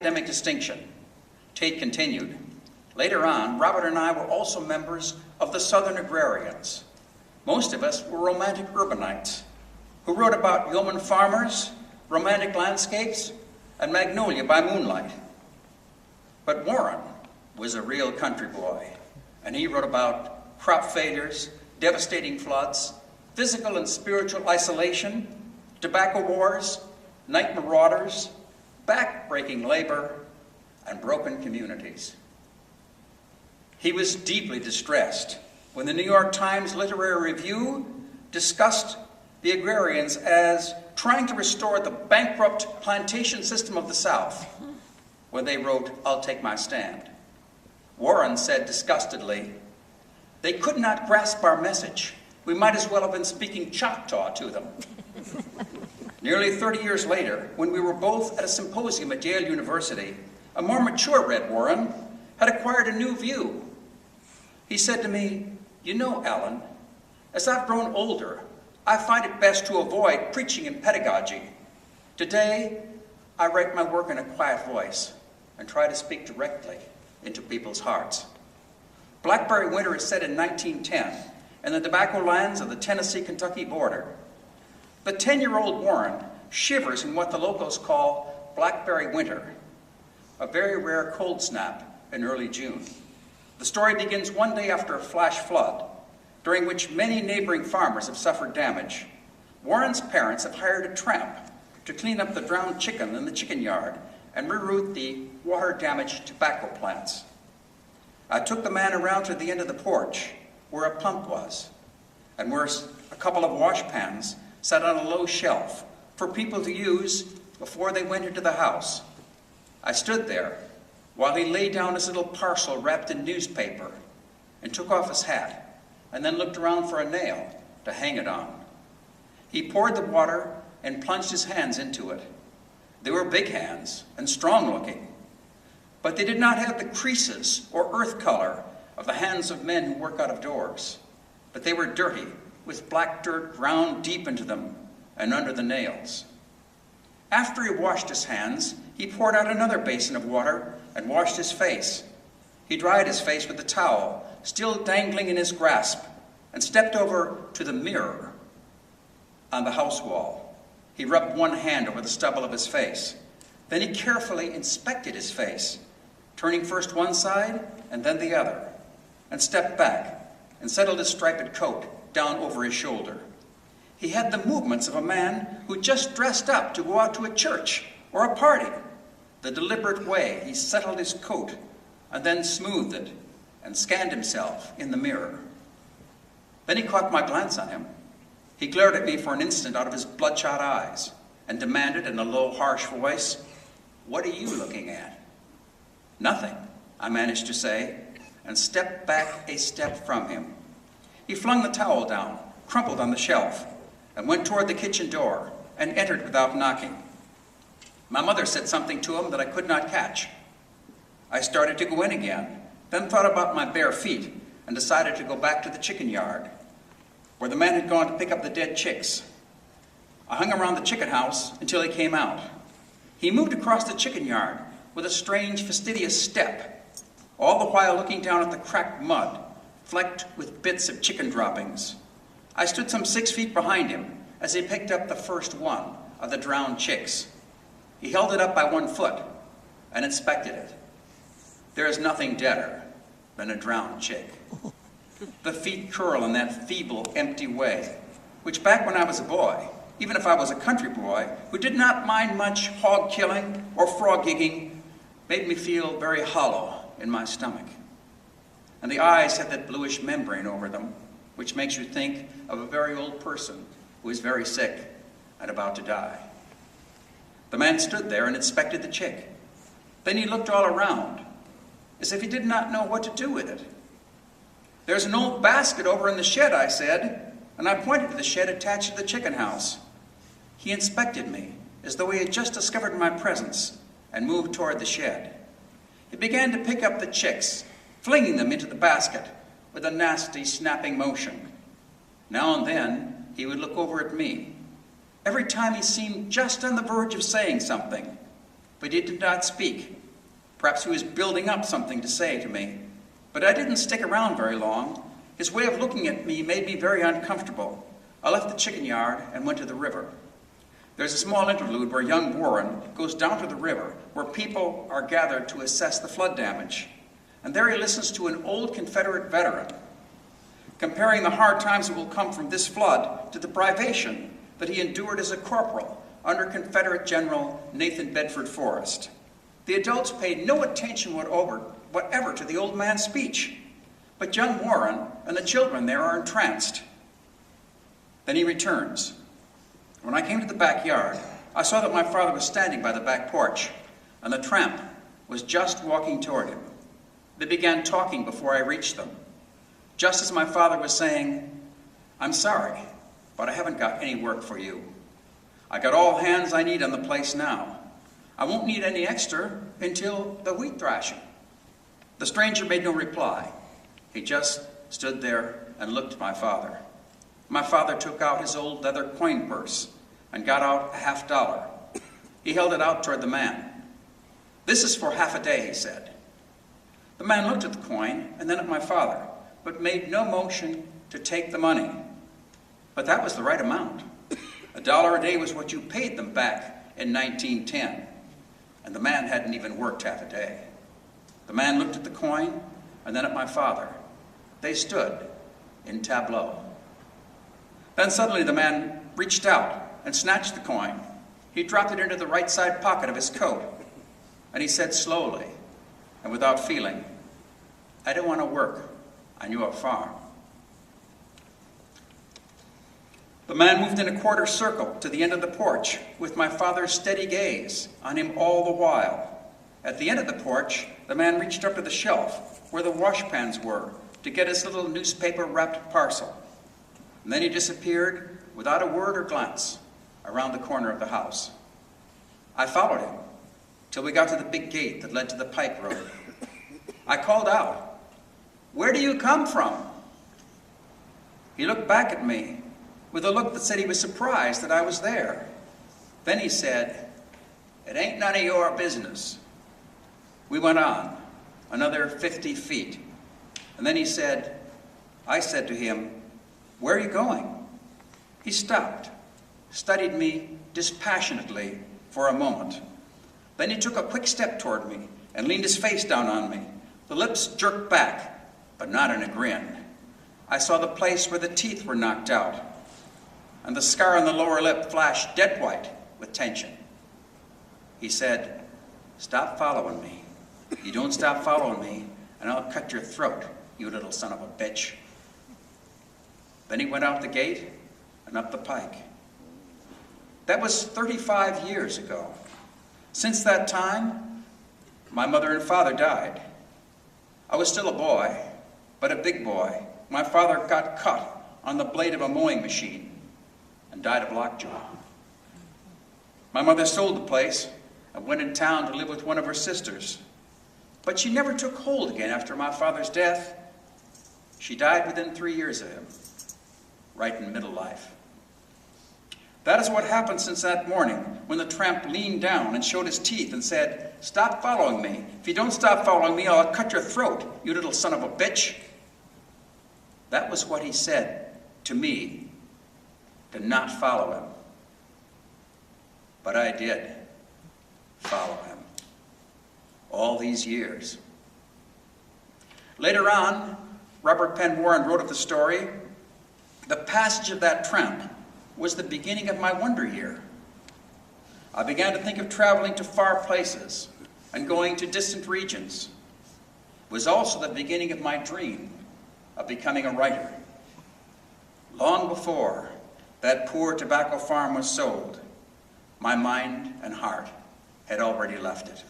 academic distinction. Tate continued. Later on, Robert and I were also members of the Southern Agrarians. Most of us were romantic urbanites who wrote about yeoman farmers, romantic landscapes, and magnolia by moonlight. But Warren was a real country boy, and he wrote about crop failures, devastating floods, physical and spiritual isolation, tobacco wars, night marauders, back-breaking labor, and broken communities. He was deeply distressed when the New York Times Literary Review discussed the agrarians as trying to restore the bankrupt plantation system of the South, when they wrote, "I'll take my stand." Warren said disgustedly, "They could not grasp our message. We might as well have been speaking Choctaw to them." Nearly 30 years later, when we were both at a symposium at Yale University, a more mature Red Warren had acquired a new view. He said to me, "You know, Alan, as I've grown older, I find it best to avoid preaching and pedagogy. Today, I write my work in a quiet voice and try to speak directly into people's hearts." Blackberry Winter is set in 1910 in the tobacco lands of the Tennessee-Kentucky border. The 10-year-old Warren shivers in what the locals call Blackberry Winter, a very rare cold snap in early June. The story begins one day after a flash flood, during which many neighboring farmers have suffered damage. Warren's parents have hired a tramp to clean up the drowned chicken in the chicken yard and reroute the water-damaged tobacco plants. I took the man around to the end of the porch where a pump was, and where a couple of wash pans sat on a low shelf for people to use before they went into the house. I stood there while he laid down his little parcel wrapped in newspaper and took off his hat and then looked around for a nail to hang it on. He poured the water and plunged his hands into it. They were big hands and strong-looking, but they did not have the creases or earth color of the hands of men who work out of doors, but they were dirty, with black dirt ground deep into them and under the nails. After he washed his hands, he poured out another basin of water and washed his face. He dried his face with the towel, still dangling in his grasp, and stepped over to the mirror on the house wall. He rubbed one hand over the stubble of his face. Then he carefully inspected his face, turning first one side and then the other, and stepped back and settled his striped coat down over his shoulder. He had the movements of a man who just dressed up to go out to a church or a party. The deliberate way he settled his coat and then smoothed it and scanned himself in the mirror. Then he caught my glance on him. He glared at me for an instant out of his bloodshot eyes and demanded in a low, harsh voice, "What are you looking at?" "Nothing," I managed to say, and stepped back a step from him. He flung the towel down, crumpled on the shelf, and went toward the kitchen door and entered without knocking. My mother said something to him that I could not catch. I started to go in again, then thought about my bare feet and decided to go back to the chicken yard, where the man had gone to pick up the dead chicks. I hung around the chicken house until he came out. He moved across the chicken yard with a strange, fastidious step, all the while looking down at the cracked mud, flecked with bits of chicken droppings. I stood some 6 feet behind him as he picked up the first one of the drowned chicks. He held it up by 1 foot and inspected it. There is nothing deader than a drowned chick. The feet curl in that feeble, empty way, which back when I was a boy, even if I was a country boy who did not mind much hog killing or frog gigging, made me feel very hollow in my stomach. And the eyes had that bluish membrane over them, which makes you think of a very old person who is very sick and about to die. The man stood there and inspected the chick. Then he looked all around, as if he did not know what to do with it. "There's an old basket over in the shed," I said, and I pointed to the shed attached to the chicken house. He inspected me, as though he had just discovered my presence, and moved toward the shed. He began to pick up the chicks, flinging them into the basket with a nasty, snapping motion. Now and then, he would look over at me. Every time he seemed just on the verge of saying something, but he did not speak. Perhaps he was building up something to say to me, but I didn't stick around very long. His way of looking at me made me very uncomfortable. I left the chicken yard and went to the river. There's a small interlude where young Warren goes down to the river where people are gathered to assess the flood damage. And there he listens to an old Confederate veteran comparing the hard times that will come from this flood to the privation that he endured as a corporal under Confederate General Nathan Bedford Forrest. The adults paid no attention whatever to the old man's speech, but young Warren and the children there are entranced. Then he returns. When I came to the backyard, I saw that my father was standing by the back porch, and the tramp was just walking toward him. They began talking before I reached them. Just as my father was saying, "I'm sorry, but I haven't got any work for you. I got all hands I need on the place now. I won't need any extra until the wheat thrashing." The stranger made no reply. He just stood there and looked at my father. My father took out his old leather coin purse and got out a $50. He held it out toward the man. "This is for half a day," he said. The man looked at the coin and then at my father, but made no motion to take the money. But that was the right amount. $1 a day was what you paid them back in 1910, and the man hadn't even worked half a day. The man looked at the coin and then at my father. They stood in tableau. Then suddenly the man reached out and snatched the coin. He dropped it into the right side pocket of his coat, and he said slowly and without feeling, "I don't want to work on your farm." The man moved in a quarter circle to the end of the porch with my father's steady gaze on him all the while. At the end of the porch, the man reached up to the shelf where the washpans were to get his little newspaper-wrapped parcel. And then he disappeared without a word or glance around the corner of the house. I followed him till we got to the big gate that led to the pike road. I called out, "Where do you come from?" He looked back at me with a look that said he was surprised that I was there. Then he said, "It ain't none of your business." We went on another 50 feet, and then I said to him, "Where are you going?" He stopped, studied me dispassionately for a moment. Then he took a quick step toward me and leaned his face down on me. The lips jerked back, but not in a grin. I saw the place where the teeth were knocked out, and the scar on the lower lip flashed dead white with tension. He said, "Stop following me. You don't stop following me, and I'll cut your throat, you little son of a bitch." Then he went out the gate and up the pike. That was 35 years ago. Since that time, my mother and father died. I was still a boy, but a big boy. My father got cut on the blade of a mowing machine and died of lockjaw. My mother sold the place and went in town to live with one of her sisters. But she never took hold again after my father's death. She died within 3 years of him, right in middle life. That is what happened since that morning when the tramp leaned down and showed his teeth and said, "Stop following me. If you don't stop following me, I'll cut your throat, you little son of a bitch." That was what he said to me, to not follow him. But I did follow him all these years. Later on, Robert Penn Warren wrote of the story, "The passage of that tramp was the beginning of my wonder year. I began to think of traveling to far places and going to distant regions. It was also the beginning of my dream of becoming a writer. Long before that poor tobacco farm was sold, my mind and heart had already left it."